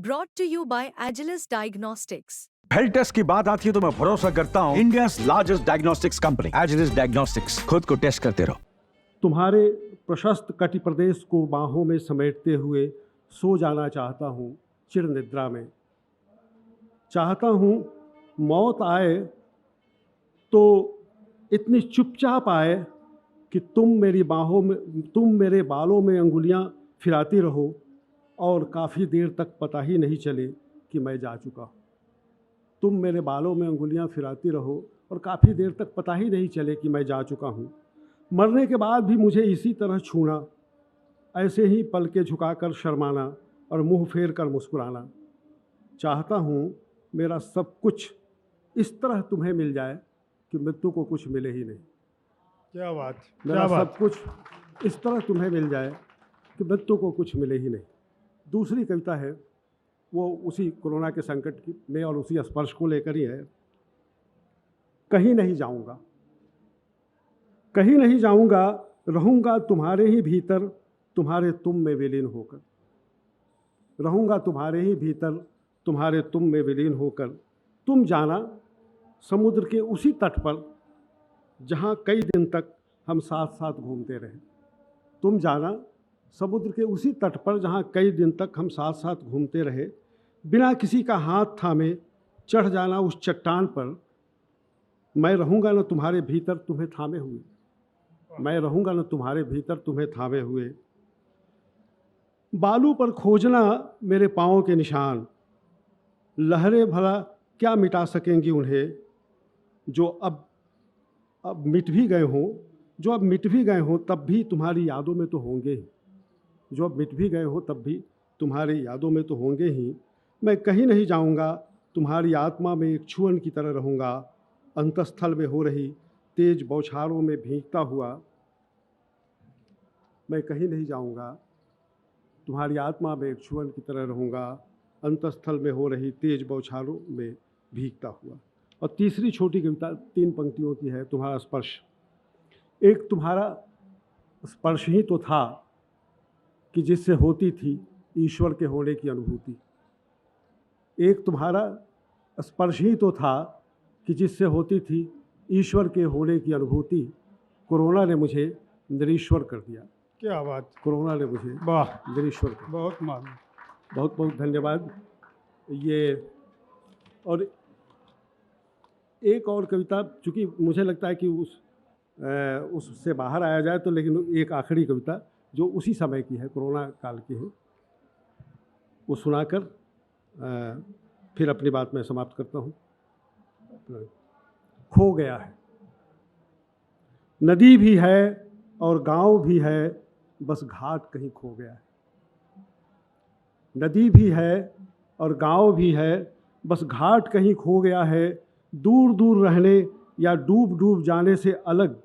brought to you by Agilus Diagnostics. Health test की बात आती है तो मैं भरोसा करता हूँ India largest diagnostics company Agilus Diagnostics. खुद को टेस्ट करते रहो। तुम्हारे प्रशस्त कटि प्रदेश को बाहों में समेटते हुए सो जाना चाहता हूँ चिर निद्रा में। चाहता हूँ मौत आए तो इतनी चुपचाप आए कि तुम मेरे बालों में अंगुलियाँ फिराती रहो और काफ़ी देर तक पता ही नहीं चले कि मैं जा चुका हूँ। तुम मेरे बालों में अंगुलियाँ फिराती रहो और काफ़ी देर तक पता ही नहीं चले कि मैं जा चुका हूँ। मरने के बाद भी मुझे इसी तरह छूना, ऐसे ही पलके झुकाकर शर्माना और मुंह फेर कर मुस्कुराना। चाहता हूँ मेरा सब कुछ इस तरह तुम्हें मिल जाए कि मृत्यु को कुछ मिले ही नहीं। क्या बात, मेरा क्या सब बात। कुछ इस तरह तुम्हें मिल जाए कि मृत्यु को कुछ मिले ही नहीं। दूसरी कविता है वो उसी कोरोना के संकट की में और उसी स्पर्श को लेकर ही है। कहीं नहीं जाऊंगा, कहीं नहीं जाऊंगा, रहूंगा तुम्हारे ही भीतर, तुम्हारे तुम में विलीन होकर। रहूंगा तुम्हारे ही भीतर, तुम्हारे तुम में विलीन होकर। तुम जाना समुद्र के उसी तट पर जहाँ कई दिन तक हम साथ साथ घूमते रहे। तुम जाना समुद्र के उसी तट पर जहाँ कई दिन तक हम साथ साथ घूमते रहे। बिना किसी का हाथ थामे चढ़ जाना उस चट्टान पर। मैं रहूँगा न तुम्हारे भीतर तुम्हें थामे हुए। मैं रहूँगा न तुम्हारे भीतर तुम्हें थामे हुए। बालू पर खोजना मेरे पाँव के निशान, लहरें भला क्या मिटा सकेंगी उन्हें जो अब मिट भी गए हों। जो अब मिट भी गए हों तब भी तुम्हारी यादों में तो होंगे ही। जो अब मिट भी गए हो तब भी तुम्हारी यादों में तो होंगे ही। मैं कहीं नहीं जाऊंगा, तुम्हारी आत्मा में एक छुअन की तरह रहूँगा। अंतस्थल में हो रही तेज बौछारों में भीगता हुआ। मैं कहीं नहीं जाऊंगा, तुम्हारी आत्मा में एक छुअन की तरह रहूँगा। अंतस्थल में हो रही तेज बौछारों में भीगता हुआ। और तीसरी छोटी कविता 3 पंक्तियों की है, तुम्हारा स्पर्श। एक तुम्हारा स्पर्श ही तो था कि जिससे होती थी ईश्वर के होने की अनुभूति। एक तुम्हारा स्पर्श ही तो था कि जिससे होती थी ईश्वर के होने की अनुभूति। कोरोना ने मुझे निरीश्वर कर दिया। क्या बात, कोरोना ने मुझे वाह, निरीश्वर कर दिया। बहुत मान। बहुत बहुत धन्यवाद। ये और एक और कविता, चूँकि मुझे लगता है कि उससे बाहर आया जाए तो, लेकिन एक आखिरी कविता जो उसी समय की है, कोरोना काल की है, वो सुनाकर फिर अपनी बात मैं समाप्त करता हूँ। खो गया है, नदी भी है और गांव भी है, बस घाट कहीं खो गया है। नदी भी है और गांव भी है, बस घाट कहीं खो गया है। दूर दूर रहने या डूब डूब जाने से अलग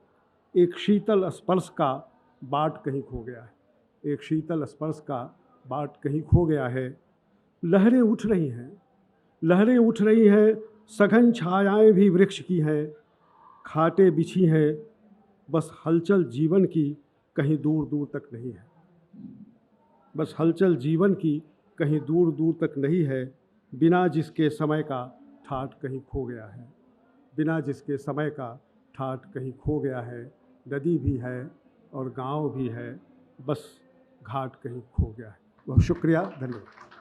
एक शीतल स्पर्श का बाट कहीं खो गया है। एक शीतल स्पर्श का बाट कहीं खो गया है। लहरें उठ रही हैं, लहरें उठ रही हैं, सघन छायाएं भी वृक्ष की हैं। खाटें बिछी हैं, बस हलचल जीवन की कहीं दूर दूर तक नहीं है। बस हलचल जीवन की कहीं दूर दूर तक नहीं है। बिना जिसके समय का ठाठ कहीं खो गया है। बिना जिसके समय का ठाठ कहीं खो गया है। नदी भी है और गांव भी है, बस घाट कहीं खो गया है। बहुत शुक्रिया, धन्यवाद।